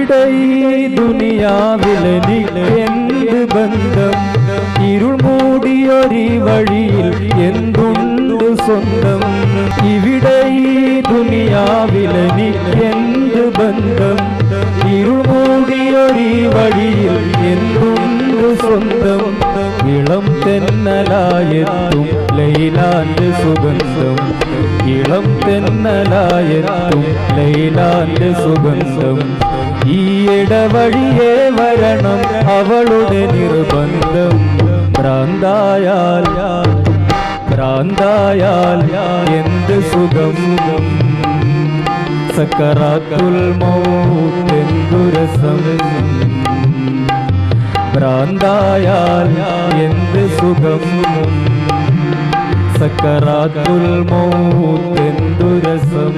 ഇവിടെ ഈ ദുനിയാവിലെനിക്ക് എന്ത് ബന്ധം? ഇരുൾ മൂടിയൊരു വഴിയിൽ എന്തുണ്ട് സ്വന്തം? ഇവിടെ ഈ ദുനിയാവിലെനിക്ക് എന്ത് ബന്ധം? ഇരുൾ മൂടിയൊരു വഴിയിൽ എന്തുണ്ട് സ്വന്തം? ഇളം തെന്നലായെത്തും ലൈലാന്റെ സുഗന്ധം, ഇളം തെന്നലായെത്തും ലൈലാന്റെ സുഗന്ധം. ഈ ഇടവഴിയേ വരണം അവളുടെ നിർബന്ധം. ഭ്രാന്തായാൽ ഭ്രാന്തായാൽ എന്ത് സുഖം, സക്കറാത്തുൽ മൗത്ത് എന്തു രസം. ഭ്രാന്തായാൽ എന്ത് സുഖം, സക്കറാത്തുൽ മൗത്ത് എന്തു രസം.